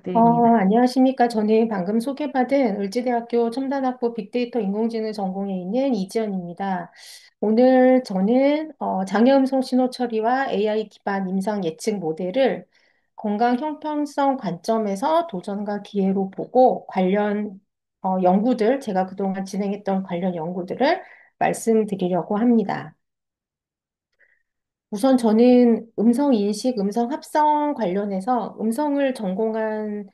부탁드립니다. 안녕하십니까. 저는 방금 소개받은 을지대학교 첨단학부 빅데이터 인공지능 전공에 있는 이지연입니다. 오늘 저는 장애음성 신호 처리와 AI 기반 임상 예측 모델을 건강 형평성 관점에서 도전과 기회로 보고 관련 연구들, 제가 그동안 진행했던 관련 연구들을 말씀드리려고 합니다. 우선 저는 음성 인식, 음성 합성 관련해서 음성을 전공한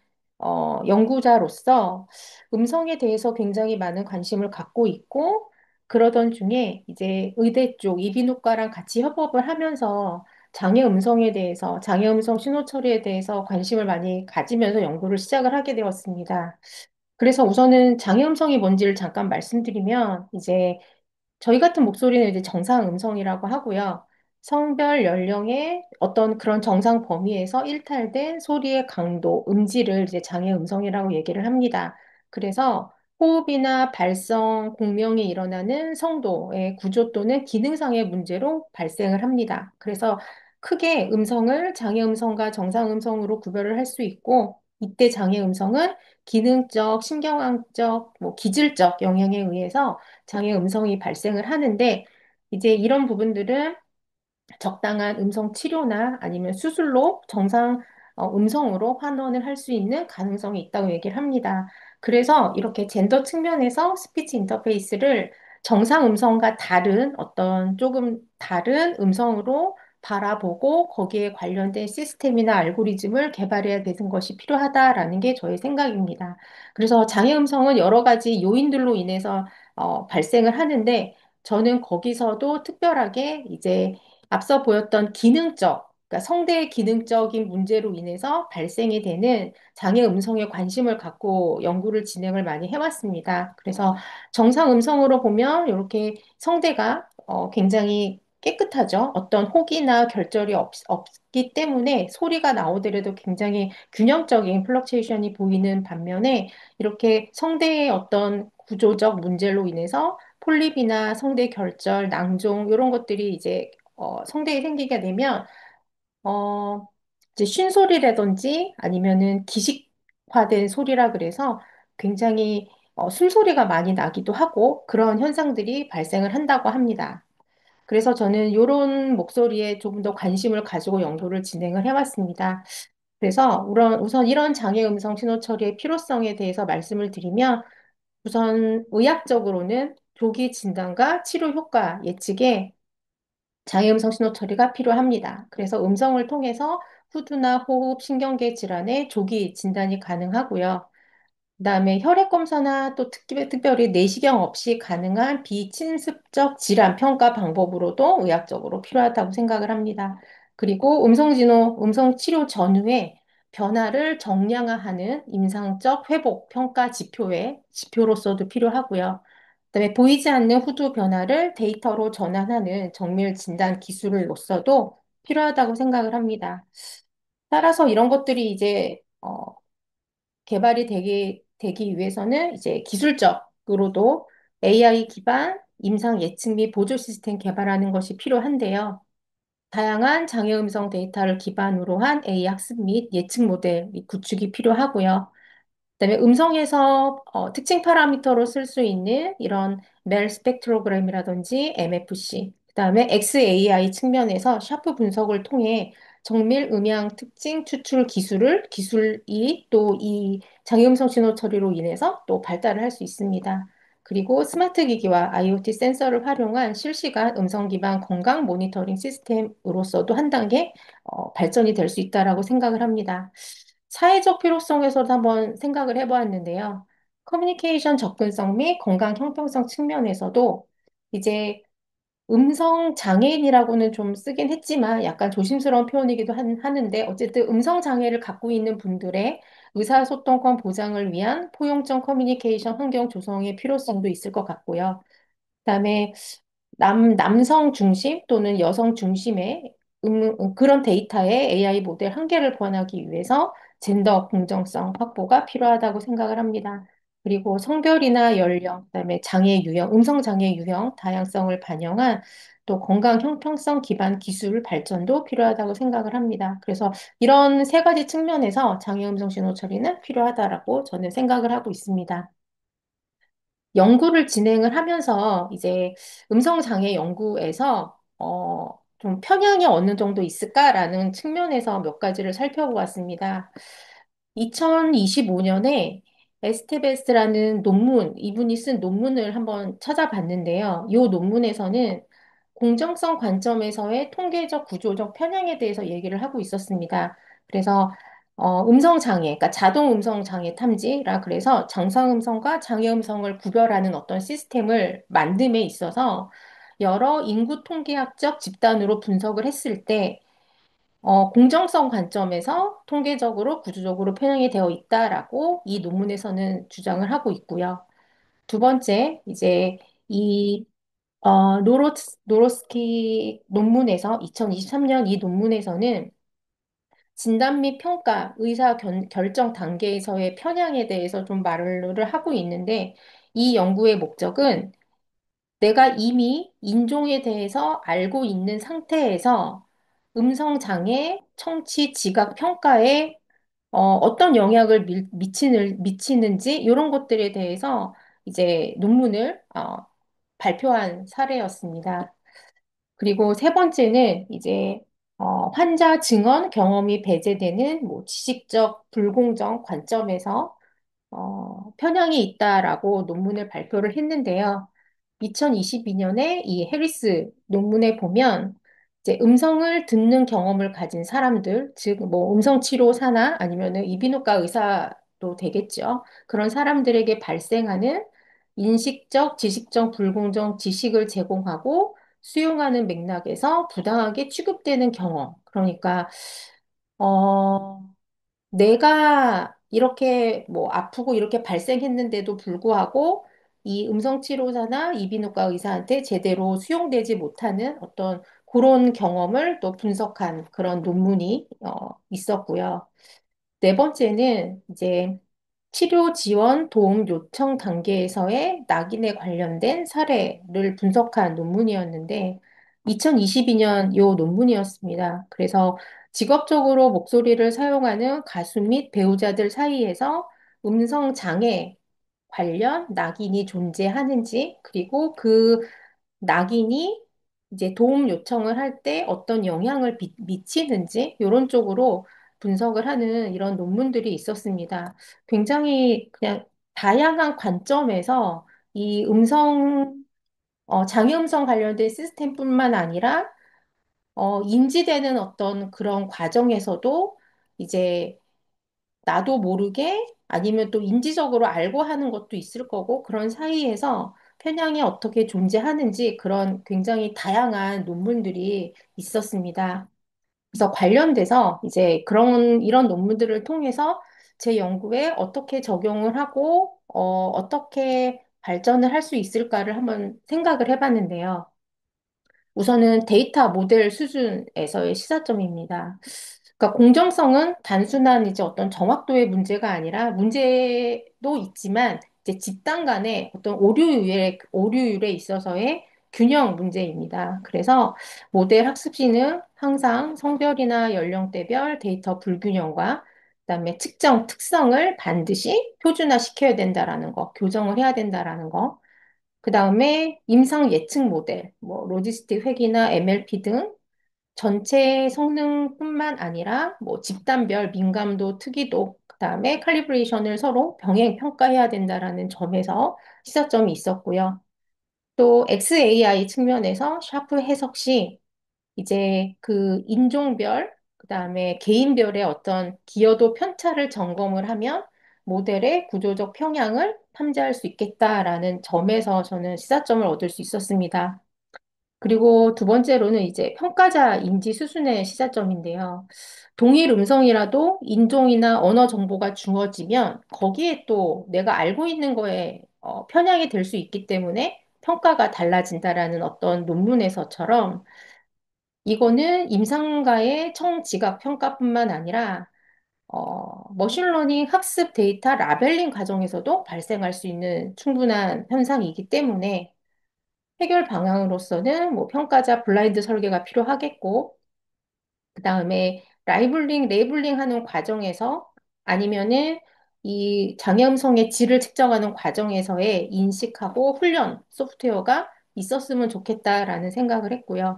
연구자로서 음성에 대해서 굉장히 많은 관심을 갖고 있고, 그러던 중에 이제 의대 쪽 이비인후과랑 같이 협업을 하면서 장애 음성에 대해서, 장애 음성 신호 처리에 대해서 관심을 많이 가지면서 연구를 시작을 하게 되었습니다. 그래서 우선은 장애 음성이 뭔지를 잠깐 말씀드리면, 이제 저희 같은 목소리는 이제 정상 음성이라고 하고요. 성별, 연령의 어떤 그런 정상 범위에서 일탈된 소리의 강도, 음질을 이제 장애 음성이라고 얘기를 합니다. 그래서 호흡이나 발성, 공명이 일어나는 성도의 구조 또는 기능상의 문제로 발생을 합니다. 그래서 크게 음성을 장애 음성과 정상 음성으로 구별을 할 수 있고, 이때 장애 음성은 기능적, 신경학적, 기질적 영향에 의해서 장애 음성이 발생을 하는데, 이제 이런 부분들은 적당한 음성 치료나 아니면 수술로 정상 음성으로 환원을 할 수 있는 가능성이 있다고 얘기를 합니다. 그래서 이렇게 젠더 측면에서 스피치 인터페이스를 정상 음성과 다른 어떤 조금 다른 음성으로 바라보고 거기에 관련된 시스템이나 알고리즘을 개발해야 되는 것이 필요하다라는 게 저의 생각입니다. 그래서 장애 음성은 여러 가지 요인들로 인해서 발생을 하는데 저는 거기서도 특별하게 이제 앞서 보였던 기능적, 그러니까 성대의 기능적인 문제로 인해서 발생이 되는 장애 음성에 관심을 갖고 연구를 진행을 많이 해왔습니다. 그래서 정상 음성으로 보면 이렇게 성대가 굉장히 깨끗하죠. 어떤 혹이나 결절이 없기 때문에 소리가 나오더라도 굉장히 균형적인 플럭체이션이 보이는 반면에 이렇게 성대의 어떤 구조적 문제로 인해서 폴립이나 성대 결절, 낭종 이런 것들이 이제 성대에 생기게 되면 어, 이제 쉰소리라든지 아니면은 기식화된 소리라 그래서 굉장히 숨소리가 많이 나기도 하고 그런 현상들이 발생을 한다고 합니다. 그래서 저는 이런 목소리에 조금 더 관심을 가지고 연구를 진행을 해왔습니다. 그래서 우선 이런 장애 음성 신호 처리의 필요성에 대해서 말씀을 드리면 우선 의학적으로는 조기 진단과 치료 효과 예측에 장애음성 신호 처리가 필요합니다. 그래서 음성을 통해서 후두나 호흡, 신경계 질환의 조기 진단이 가능하고요. 그다음에 혈액 검사나 또 특별히 내시경 없이 가능한 비침습적 질환 평가 방법으로도 의학적으로 필요하다고 생각을 합니다. 그리고 음성 치료 전후에 변화를 정량화하는 임상적 회복 평가 지표로서도 필요하고요. 그다음에 보이지 않는 후두 변화를 데이터로 전환하는 정밀 진단 기술로서도 필요하다고 생각을 합니다. 따라서 이런 것들이 이제 개발이 되기 위해서는 이제 기술적으로도 AI 기반 임상 예측 및 보조 시스템 개발하는 것이 필요한데요. 다양한 장애 음성 데이터를 기반으로 한 AI 학습 및 예측 모델 및 구축이 필요하고요. 그다음에 음성에서 특징 파라미터로 쓸 수 있는 이런 멜 스펙트로그램이라든지 MFC, 그다음에 XAI 측면에서 샤프 분석을 통해 정밀 음향 특징 추출 기술이 또 이 장애음성 신호 처리로 인해서 또 발달을 할 수 있습니다. 그리고 스마트 기기와 IoT 센서를 활용한 실시간 음성 기반 건강 모니터링 시스템으로서도 한 단계 발전이 될 수 있다라고 생각을 합니다. 사회적 필요성에서도 한번 생각을 해보았는데요. 커뮤니케이션 접근성 및 건강 형평성 측면에서도 이제 음성 장애인이라고는 좀 쓰긴 했지만 약간 조심스러운 표현이기도 하는데 어쨌든 음성 장애를 갖고 있는 분들의 의사소통권 보장을 위한 포용적 커뮤니케이션 환경 조성의 필요성도 있을 것 같고요. 그다음에 남성 중심 또는 여성 중심의 그런 데이터의 AI 모델 한계를 보완하기 위해서 젠더 공정성 확보가 필요하다고 생각을 합니다. 그리고 성별이나 연령, 그다음에 장애 유형, 음성 장애 유형 다양성을 반영한 또 건강 형평성 기반 기술 발전도 필요하다고 생각을 합니다. 그래서 이런 세 가지 측면에서 장애 음성 신호 처리는 필요하다라고 저는 생각을 하고 있습니다. 연구를 진행을 하면서 이제 음성장애 연구에서 좀 편향이 어느 정도 있을까라는 측면에서 몇 가지를 살펴보았습니다. 2025년에 에스테베스라는 논문, 이분이 쓴 논문을 한번 찾아봤는데요. 이 논문에서는 공정성 관점에서의 통계적 구조적 편향에 대해서 얘기를 하고 있었습니다. 그래서 음성 장애, 그러니까 자동 음성 장애 탐지라 그래서 정상 음성과 장애 음성을 구별하는 어떤 시스템을 만듦에 있어서 여러 인구 통계학적 집단으로 분석을 했을 때 공정성 관점에서 통계적으로 구조적으로 편향이 되어 있다라고 이 논문에서는 주장을 하고 있고요. 두 번째, 이제 이 노로스키 논문에서 2023년 이 논문에서는 진단 및 평가, 결정 단계에서의 편향에 대해서 좀 말을 하고 있는데 이 연구의 목적은 내가 이미 인종에 대해서 알고 있는 상태에서 음성 장애, 청취, 지각 평가에 어떤 영향을 미치는지 이런 것들에 대해서 이제 논문을 발표한 사례였습니다. 그리고 세 번째는 이제 환자 증언 경험이 배제되는 뭐 지식적 불공정 관점에서 편향이 있다라고 논문을 발표를 했는데요. 2022년에 이 해리스 논문에 보면 이제 음성을 듣는 경험을 가진 사람들, 즉 뭐 음성 치료사나 아니면은 이비인후과 의사도 되겠죠. 그런 사람들에게 발생하는 인식적, 지식적 불공정 지식을 제공하고 수용하는 맥락에서 부당하게 취급되는 경험. 그러니까 어 내가 이렇게 뭐 아프고 이렇게 발생했는데도 불구하고 이 음성치료사나 이비인후과 의사한테 제대로 수용되지 못하는 어떤 그런 경험을 또 분석한 그런 논문이 있었고요. 네 번째는 이제 치료 지원 도움 요청 단계에서의 낙인에 관련된 사례를 분석한 논문이었는데 2022년 요 논문이었습니다. 그래서 직업적으로 목소리를 사용하는 가수 및 배우자들 사이에서 음성 장애 관련 낙인이 존재하는지 그리고 그 낙인이 이제 도움 요청을 할 때 어떤 영향을 미치는지 이런 쪽으로 분석을 하는 이런 논문들이 있었습니다. 굉장히 그냥 다양한 관점에서 이 장애 음성 관련된 시스템뿐만 아니라 인지되는 어떤 그런 과정에서도 이제 나도 모르게 아니면 또 인지적으로 알고 하는 것도 있을 거고 그런 사이에서 편향이 어떻게 존재하는지 그런 굉장히 다양한 논문들이 있었습니다. 그래서 관련돼서 이제 이런 논문들을 통해서 제 연구에 어떻게 적용을 하고 어떻게 발전을 할 수 있을까를 한번 생각을 해봤는데요. 우선은 데이터 모델 수준에서의 시사점입니다. 그러니까 공정성은 단순한 이제 어떤 정확도의 문제가 아니라 문제도 있지만 이제 집단 간의 어떤 오류율에 있어서의 균형 문제입니다. 그래서 모델 학습지는 항상 성별이나 연령대별 데이터 불균형과 그다음에 측정 특성을 반드시 표준화시켜야 된다라는 거, 교정을 해야 된다라는 거. 그 다음에 임상 예측 모델, 뭐 로지스틱 회계나 MLP 등 전체 성능뿐만 아니라 뭐 집단별 민감도, 특이도, 그 다음에 칼리브레이션을 서로 병행 평가해야 된다라는 점에서 시사점이 있었고요. 또 XAI 측면에서 샤프 해석 시 이제 그 인종별, 그다음에 개인별의 어떤 기여도 편차를 점검을 하면 모델의 구조적 평양을 탐지할 수 있겠다라는 점에서 저는 시사점을 얻을 수 있었습니다. 그리고 두 번째로는 이제 평가자 인지 수준의 시사점인데요. 동일 음성이라도 인종이나 언어 정보가 주어지면 거기에 또 내가 알고 있는 거에 편향이 될 수 있기 때문에 평가가 달라진다라는 어떤 논문에서처럼 이거는 임상가의 청지각 평가뿐만 아니라 머신러닝 학습 데이터 라벨링 과정에서도 발생할 수 있는 충분한 현상이기 때문에 해결 방향으로서는 뭐 평가자 블라인드 설계가 필요하겠고, 그 다음에 레이블링 하는 과정에서 아니면은 이 장애음성의 질을 측정하는 과정에서의 인식하고 훈련 소프트웨어가 있었으면 좋겠다라는 생각을 했고요.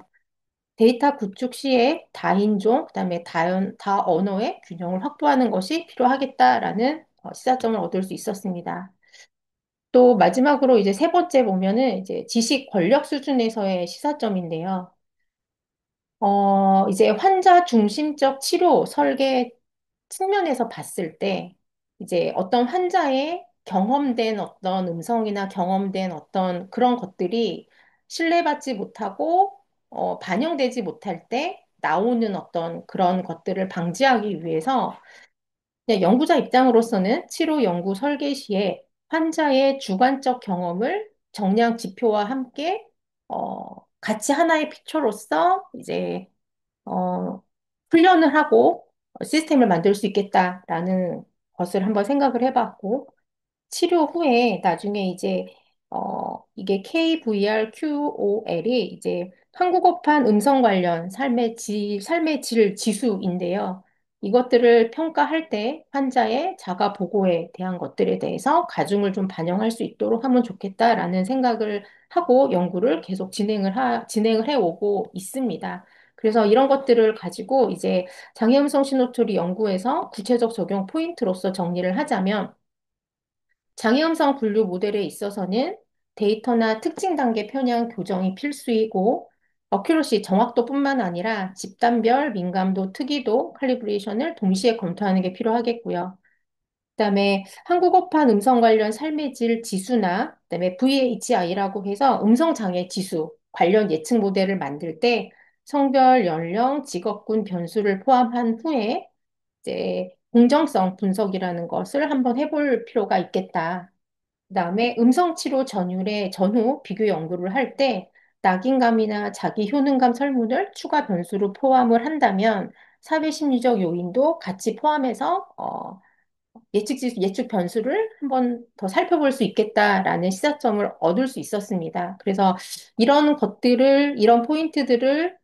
데이터 구축 시에 다인종, 그다음에 다 언어의 균형을 확보하는 것이 필요하겠다라는 시사점을 얻을 수 있었습니다. 또 마지막으로 이제 세 번째 보면은 이제 지식 권력 수준에서의 시사점인데요. 이제 환자 중심적 치료 설계 측면에서 봤을 때, 이제 어떤 환자의 경험된 어떤 음성이나 경험된 어떤 그런 것들이 신뢰받지 못하고, 반영되지 못할 때 나오는 어떤 그런 것들을 방지하기 위해서 그냥 연구자 입장으로서는 치료 연구 설계 시에 환자의 주관적 경험을 정량 지표와 함께, 같이 하나의 피처로서 이제 훈련을 하고 시스템을 만들 수 있겠다라는 것을 한번 생각을 해봤고, 치료 후에 나중에 이제, 이게 KVRQOL이 이제 한국어판 음성 관련 삶의 질 지수인데요. 이것들을 평가할 때 환자의 자가 보고에 대한 것들에 대해서 가중을 좀 반영할 수 있도록 하면 좋겠다라는 생각을 하고 연구를 계속 진행을 해오고 있습니다. 그래서 이런 것들을 가지고 이제 장애음성 신호처리 연구에서 구체적 적용 포인트로서 정리를 하자면, 장애음성 분류 모델에 있어서는 데이터나 특징 단계 편향 교정이 필수이고, 어큐러시 정확도뿐만 아니라 집단별 민감도, 특이도, 칼리브레이션을 동시에 검토하는 게 필요하겠고요. 그다음에 한국어판 음성 관련 삶의 질 지수나 그다음에 VHI라고 해서 음성 장애 지수 관련 예측 모델을 만들 때 성별, 연령, 직업군 변수를 포함한 후에 이제 공정성 분석이라는 것을 한번 해볼 필요가 있겠다. 그다음에 음성치료 전율의 전후 비교 연구를 할 때 낙인감이나 자기 효능감 설문을 추가 변수로 포함을 한다면 사회심리적 요인도 같이 포함해서 예측 변수를 한번 더 살펴볼 수 있겠다라는 시사점을 얻을 수 있었습니다. 그래서 이런 포인트들을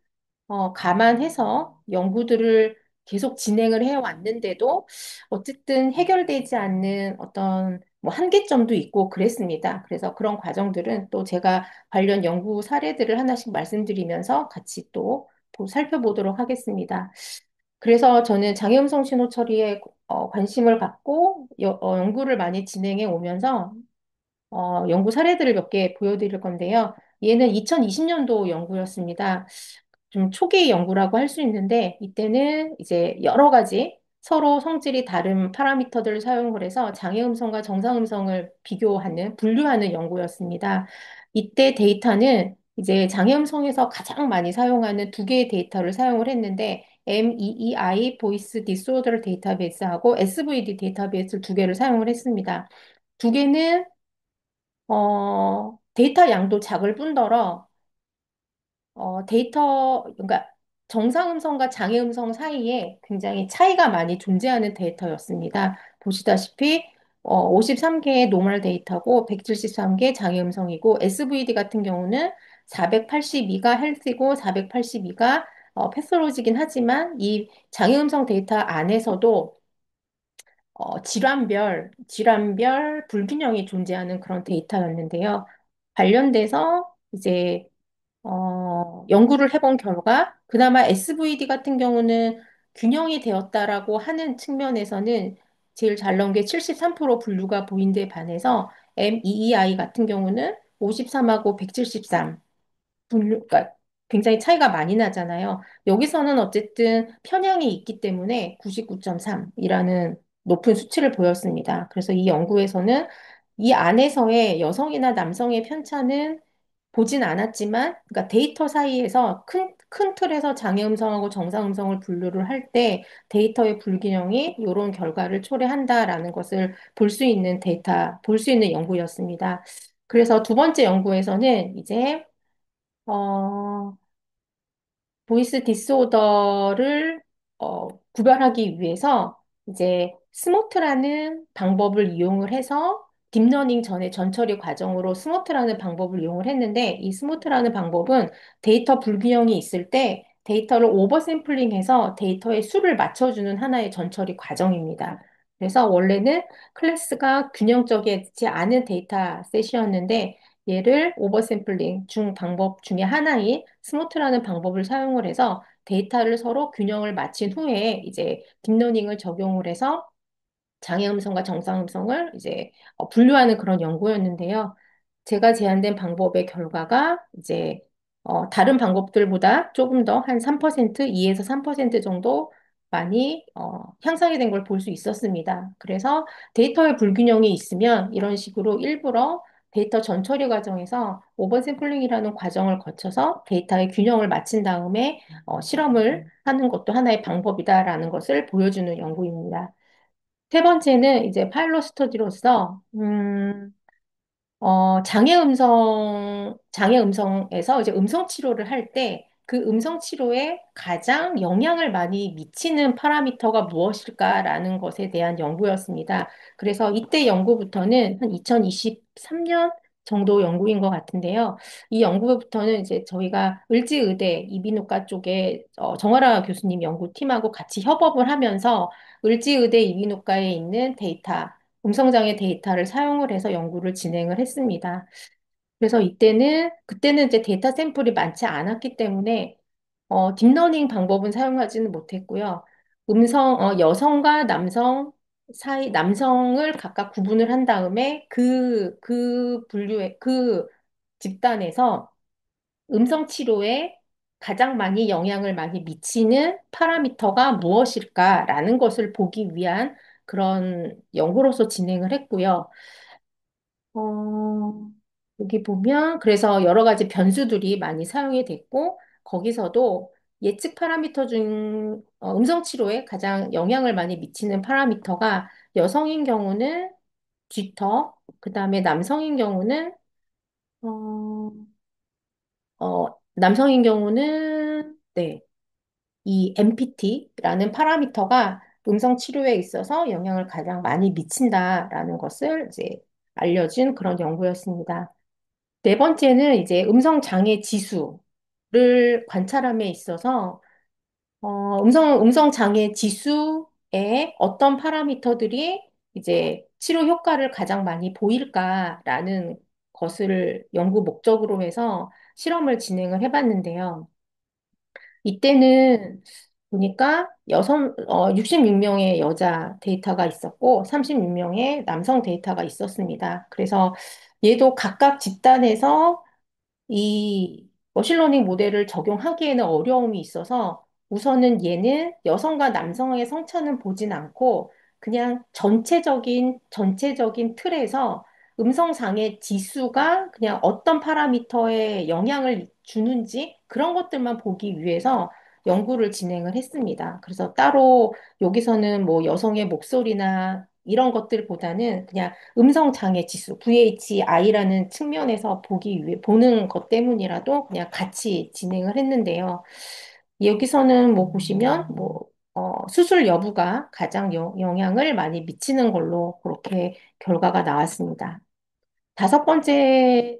감안해서 연구들을 계속 진행을 해왔는데도 어쨌든 해결되지 않는 어떤 뭐 한계점도 있고 그랬습니다. 그래서 그런 과정들은 또 제가 관련 연구 사례들을 하나씩 말씀드리면서 같이 또 살펴보도록 하겠습니다. 그래서 저는 장애음성 신호 처리에 관심을 갖고 연구를 많이 진행해 오면서 연구 사례들을 몇 개 보여드릴 건데요. 얘는 2020년도 연구였습니다. 좀 초기 연구라고 할 수 있는데 이때는 이제 여러 가지 서로 성질이 다른 파라미터들을 사용을 해서 장애음성과 정상음성을 분류하는 연구였습니다. 이때 데이터는 이제 장애음성에서 가장 많이 사용하는 두 개의 데이터를 사용을 했는데 MEEI 보이스 디스오더 데이터베이스하고 SVD 데이터베이스 두 개를 사용을 했습니다. 두 개는 데이터 양도 작을 뿐더러 그러니까 정상음성과 장애음성 사이에 굉장히 차이가 많이 존재하는 데이터였습니다. 보시다시피 53개의 노멀 데이터고 173개 장애음성이고 SVD 같은 경우는 482가 헬스이고 482가 패솔로지긴 하지만 이 장애음성 데이터 안에서도 질환별 불균형이 존재하는 그런 데이터였는데요. 관련돼서 이제 연구를 해본 결과 그나마 SVD 같은 경우는 균형이 되었다라고 하는 측면에서는 제일 잘 나온 게 73% 분류가 보인 데 반해서 MEEI 같은 경우는 53하고 173 그러니까 굉장히 차이가 많이 나잖아요. 여기서는 어쨌든 편향이 있기 때문에 99.3이라는 높은 수치를 보였습니다. 그래서 이 연구에서는 이 안에서의 여성이나 남성의 편차는 보진 않았지만, 그러니까 데이터 사이에서 큰 틀에서 장애음성하고 정상음성을 분류를 할 때 데이터의 불균형이 이런 결과를 초래한다라는 것을 볼 수 있는 연구였습니다. 그래서 두 번째 연구에서는 이제 어, 보이스 디스오더를 구별하기 위해서 이제 스모트라는 방법을 이용을 해서 딥러닝 전에 전처리 과정으로 스모트라는 방법을 이용을 했는데 이 스모트라는 방법은 데이터 불균형이 있을 때 데이터를 오버샘플링해서 데이터의 수를 맞춰주는 하나의 전처리 과정입니다. 그래서 원래는 클래스가 균형적이지 않은 데이터 셋이었는데 얘를 오버샘플링 중 방법 중에 하나인 스모트라는 방법을 사용을 해서 데이터를 서로 균형을 맞춘 후에 이제 딥러닝을 적용을 해서 장애 음성과 정상 음성을 이제 분류하는 그런 연구였는데요. 제가 제안된 방법의 결과가 이제 다른 방법들보다 조금 더 한 3%, 2에서 3% 정도 많이 향상이 된 걸 볼 수 있었습니다. 그래서 데이터의 불균형이 있으면 이런 식으로 일부러 데이터 전처리 과정에서 오버샘플링이라는 과정을 거쳐서 데이터의 균형을 맞춘 다음에 실험을 하는 것도 하나의 방법이다라는 것을 보여주는 연구입니다. 세 번째는 이제 파일럿 스터디로서, 장애 음성에서 이제 음성 치료를 할 때 그 음성 치료에 가장 영향을 많이 미치는 파라미터가 무엇일까라는 것에 대한 연구였습니다. 그래서 이때 연구부터는 한 2023년 정도 연구인 것 같은데요. 이 연구부터는 이제 저희가 을지의대 이비인후과 쪽에 정화라 교수님 연구팀하고 같이 협업을 하면서 을지의대 이비인후과에 있는 데이터, 음성장애 데이터를 사용을 해서 연구를 진행을 했습니다. 그래서 그때는 이제 데이터 샘플이 많지 않았기 때문에, 딥러닝 방법은 사용하지는 못했고요. 여성과 남성 남성을 각각 구분을 한 다음에 그 집단에서 음성 치료에 가장 많이 영향을 많이 미치는 파라미터가 무엇일까라는 것을 보기 위한 그런 연구로서 진행을 했고요. 어, 여기 보면 그래서 여러 가지 변수들이 많이 사용이 됐고 거기서도 예측 파라미터 중 음성 치료에 가장 영향을 많이 미치는 파라미터가 여성인 경우는 쥐터, 그다음에 남성인 경우는 어, 남성인 경우는 네, 이 MPT라는 파라미터가 음성 치료에 있어서 영향을 가장 많이 미친다라는 것을 이제 알려준 그런 연구였습니다. 네 번째는 이제 음성 장애 지수를 관찰함에 있어서 음성 장애 지수에 어떤 파라미터들이 이제 치료 효과를 가장 많이 보일까라는 것을 연구 목적으로 해서 실험을 진행을 해봤는데요. 이때는 보니까 66명의 여자 데이터가 있었고 36명의 남성 데이터가 있었습니다. 그래서 얘도 각각 집단에서 이 머신러닝 모델을 적용하기에는 어려움이 있어서 우선은 얘는 여성과 남성의 성차는 보진 않고 그냥 전체적인 틀에서 음성장애 지수가 그냥 어떤 파라미터에 영향을 주는지 그런 것들만 보기 위해서 연구를 진행을 했습니다. 그래서 따로 여기서는 뭐 여성의 목소리나 이런 것들보다는 그냥 음성 장애 지수, VHI라는 측면에서 보는 것 때문이라도 그냥 같이 진행을 했는데요. 여기서는 뭐 보시면 수술 여부가 가장 영향을 많이 미치는 걸로 그렇게 결과가 나왔습니다. 다섯 번째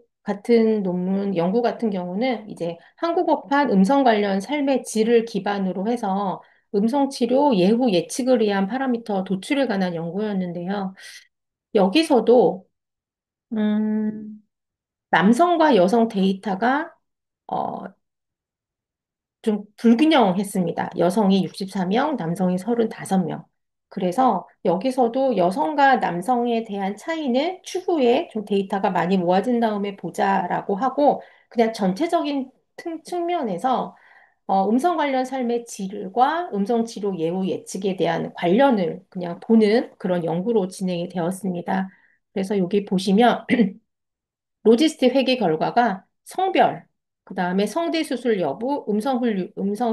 연구 같은 경우는 이제 한국어판 음성 관련 삶의 질을 기반으로 해서 음성 치료 예후 예측을 위한 파라미터 도출에 관한 연구였는데요. 여기서도 음, 남성과 여성 데이터가 어, 좀 불균형했습니다. 여성이 64명, 남성이 35명. 그래서 여기서도 여성과 남성에 대한 차이는 추후에 좀 데이터가 많이 모아진 다음에 보자라고 하고 그냥 전체적인 측면에서 음성 관련 삶의 질과 음성 치료 예후 예측에 대한 관련을 그냥 보는 그런 연구로 진행이 되었습니다. 그래서 여기 보시면 로지스트 회계 결과가 성별, 그 다음에 성대 수술 여부, 음성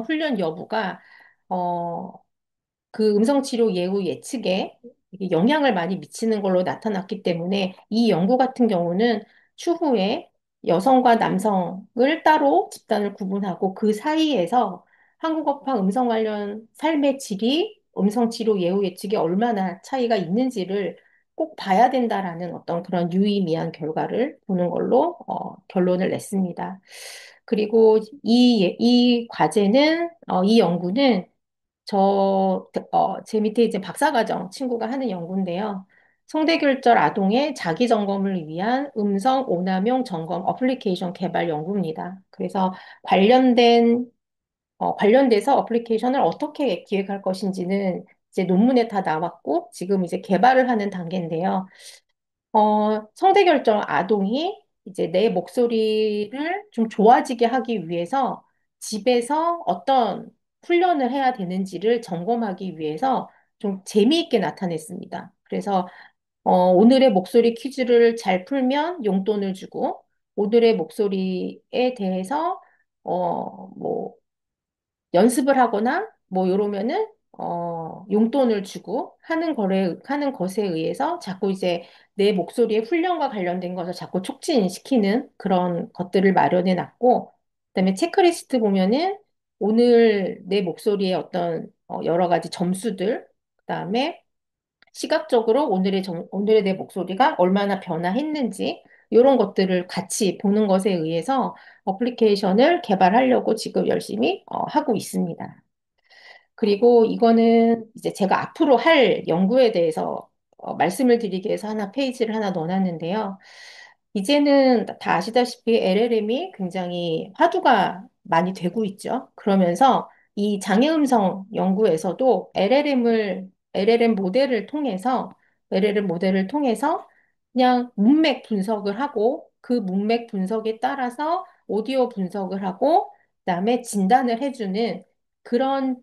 훈련 여부가, 어, 그 음성 치료 예후 예측에 이게 영향을 많이 미치는 걸로 나타났기 때문에 이 연구 같은 경우는 추후에 여성과 남성을 따로 집단을 구분하고 그 사이에서 한국어파 음성 관련 삶의 질이 음성 치료 예후 예측이 얼마나 차이가 있는지를 꼭 봐야 된다라는 어떤 그런 유의미한 결과를 보는 걸로 결론을 냈습니다. 그리고 이 과제는, 이 연구는 제 밑에 이제 박사과정 친구가 하는 연구인데요. 성대결절 아동의 자기 점검을 위한 음성 오남용 점검 어플리케이션 개발 연구입니다. 그래서 관련돼서 어플리케이션을 어떻게 기획할 것인지는 이제 논문에 다 나왔고, 지금 이제 개발을 하는 단계인데요. 성대결절 아동이 이제 내 목소리를 좀 좋아지게 하기 위해서 집에서 어떤 훈련을 해야 되는지를 점검하기 위해서 좀 재미있게 나타냈습니다. 그래서 오늘의 목소리 퀴즈를 잘 풀면 용돈을 주고, 오늘의 목소리에 대해서 뭐 연습을 하거나 뭐 이러면은 용돈을 주고 하는 것에 의해서 자꾸 이제 내 목소리의 훈련과 관련된 것을 자꾸 촉진시키는 그런 것들을 마련해 놨고, 그다음에 체크리스트 보면은 오늘 내 목소리의 어떤 여러 가지 점수들, 그다음에 시각적으로 오늘의 내 목소리가 얼마나 변화했는지 이런 것들을 같이 보는 것에 의해서 어플리케이션을 개발하려고 지금 열심히 하고 있습니다. 그리고 이거는 이제 제가 앞으로 할 연구에 대해서 말씀을 드리기 위해서 페이지를 하나 넣어놨는데요. 이제는 다 아시다시피 LLM이 굉장히 화두가 많이 되고 있죠. 그러면서 이 장애음성 연구에서도 LLM 모델을 통해서 그냥 문맥 분석을 하고 그 문맥 분석에 따라서 오디오 분석을 하고 그다음에 진단을 해주는 그런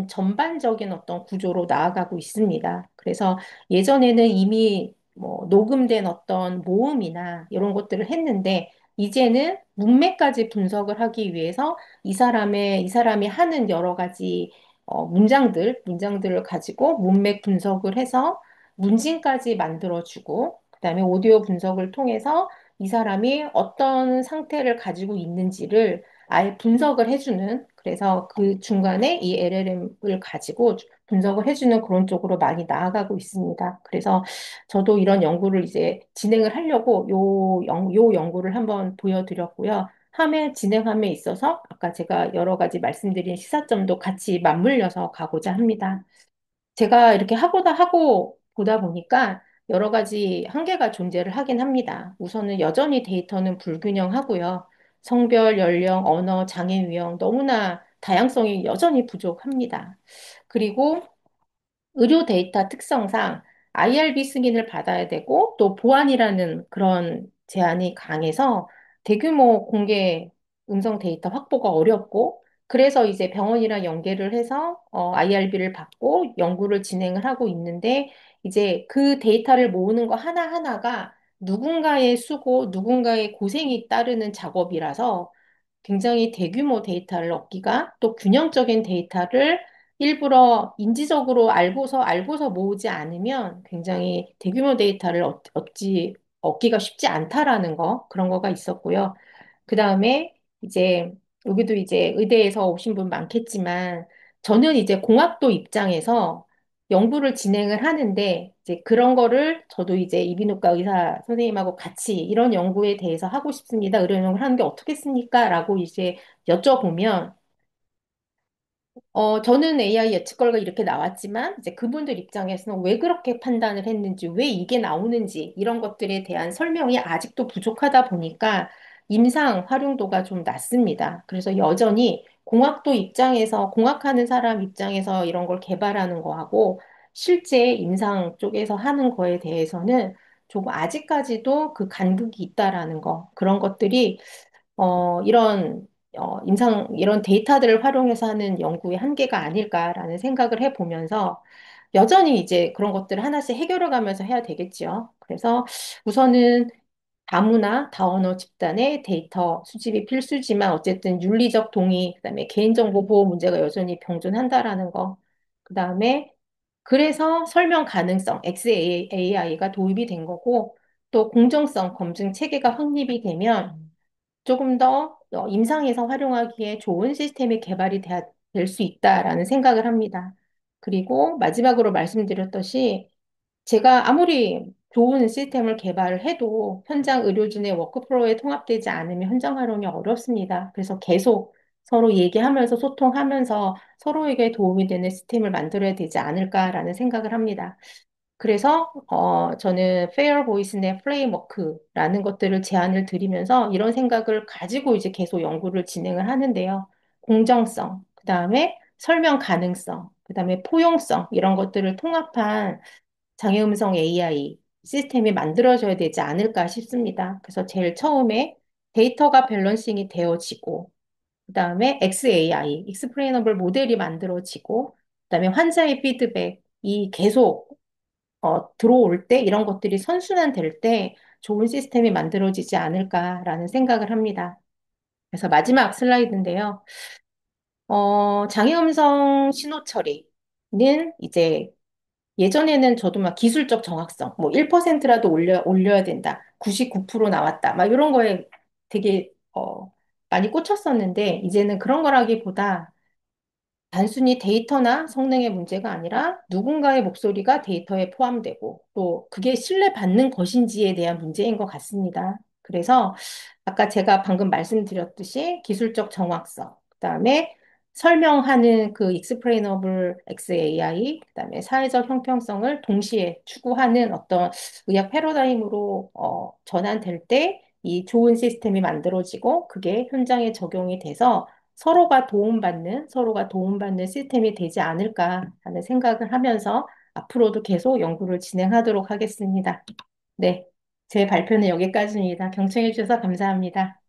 전반적인 어떤 구조로 나아가고 있습니다. 그래서 예전에는 이미 뭐 녹음된 어떤 모음이나 이런 것들을 했는데 이제는 문맥까지 분석을 하기 위해서 이 사람이 하는 여러 가지 문장들을 가지고 문맥 분석을 해서 문진까지 만들어주고 그다음에 오디오 분석을 통해서 이 사람이 어떤 상태를 가지고 있는지를 아예 분석을 해주는, 그래서 그 중간에 이 LLM을 가지고 분석을 해주는 그런 쪽으로 많이 나아가고 있습니다. 그래서 저도 이런 연구를 이제 진행을 하려고 요 연구를 한번 보여드렸고요. 진행함에 있어서 아까 제가 여러 가지 말씀드린 시사점도 같이 맞물려서 가고자 합니다. 제가 이렇게 하고 보다 보니까 여러 가지 한계가 존재를 하긴 합니다. 우선은 여전히 데이터는 불균형하고요. 성별, 연령, 언어, 장애 유형 너무나 다양성이 여전히 부족합니다. 그리고 의료 데이터 특성상 IRB 승인을 받아야 되고 또 보안이라는 그런 제한이 강해서 대규모 공개 음성 데이터 확보가 어렵고 그래서 이제 병원이랑 연계를 해서 IRB를 받고 연구를 진행을 하고 있는데 이제 그 데이터를 모으는 거 하나하나가 누군가의 수고, 누군가의 고생이 따르는 작업이라서 굉장히 대규모 데이터를 얻기가 또 균형적인 데이터를 일부러 인지적으로 알고서 모으지 않으면 굉장히 대규모 데이터를 얻기가 쉽지 않다라는 그런 거가 있었고요. 그 다음에 이제 여기도 이제 의대에서 오신 분 많겠지만 저는 이제 공학도 입장에서 연구를 진행을 하는데 이제 그런 거를 저도 이제 이비인후과 의사 선생님하고 같이 이런 연구에 대해서 하고 싶습니다. 이런 연구를 하는 게 어떻겠습니까? 라고 이제 여쭤보면 저는 AI 예측 결과 이렇게 나왔지만, 이제 그분들 입장에서는 왜 그렇게 판단을 했는지, 왜 이게 나오는지, 이런 것들에 대한 설명이 아직도 부족하다 보니까 임상 활용도가 좀 낮습니다. 그래서 여전히 공학하는 사람 입장에서 이런 걸 개발하는 거하고, 실제 임상 쪽에서 하는 거에 대해서는 조금 아직까지도 그 간극이 있다라는 그런 것들이 이런 데이터들을 활용해서 하는 연구의 한계가 아닐까라는 생각을 해보면서 여전히 이제 그런 것들을 하나씩 해결해 가면서 해야 되겠죠. 그래서 우선은 다문화, 다언어 집단의 데이터 수집이 필수지만 어쨌든 윤리적 동의, 그다음에 개인정보 보호 문제가 여전히 병존한다라는 거. 그다음에 그래서 설명 가능성, XAI가 도입이 된 거고 또 공정성 검증 체계가 확립이 되면 조금 더 임상에서 활용하기에 좋은 시스템이 될 수 있다라는 생각을 합니다. 그리고 마지막으로 말씀드렸듯이 제가 아무리 좋은 시스템을 개발을 해도 현장 의료진의 워크플로우에 통합되지 않으면 현장 활용이 어렵습니다. 그래서 계속 서로 얘기하면서 소통하면서 서로에게 도움이 되는 시스템을 만들어야 되지 않을까라는 생각을 합니다. 그래서 저는 페어 보이스의 프레임워크라는 것들을 제안을 드리면서 이런 생각을 가지고 이제 계속 연구를 진행을 하는데요. 공정성, 그다음에 설명 가능성, 그다음에 포용성 이런 것들을 통합한 장애음성 AI 시스템이 만들어져야 되지 않을까 싶습니다. 그래서 제일 처음에 데이터가 밸런싱이 되어지고 그다음에 XAI, 익스플레이너블 모델이 만들어지고 그다음에 환자의 피드백이 계속 들어올 때 이런 것들이 선순환될 때 좋은 시스템이 만들어지지 않을까라는 생각을 합니다. 그래서 마지막 슬라이드인데요. 장애음성 신호 처리는 이제 예전에는 저도 막 기술적 정확성, 뭐 1%라도 올려야 된다. 99% 나왔다. 막 이런 거에 되게, 많이 꽂혔었는데, 이제는 그런 거라기보다 단순히 데이터나 성능의 문제가 아니라 누군가의 목소리가 데이터에 포함되고 또 그게 신뢰받는 것인지에 대한 문제인 것 같습니다. 그래서 아까 제가 방금 말씀드렸듯이 기술적 정확성, 그다음에 설명하는 그 익스플레이너블 XAI, 그다음에 사회적 형평성을 동시에 추구하는 어떤 의학 패러다임으로 전환될 때 이 좋은 시스템이 만들어지고 그게 현장에 적용이 돼서 서로가 도움받는 시스템이 되지 않을까 하는 생각을 하면서 앞으로도 계속 연구를 진행하도록 하겠습니다. 네. 제 발표는 여기까지입니다. 경청해 주셔서 감사합니다.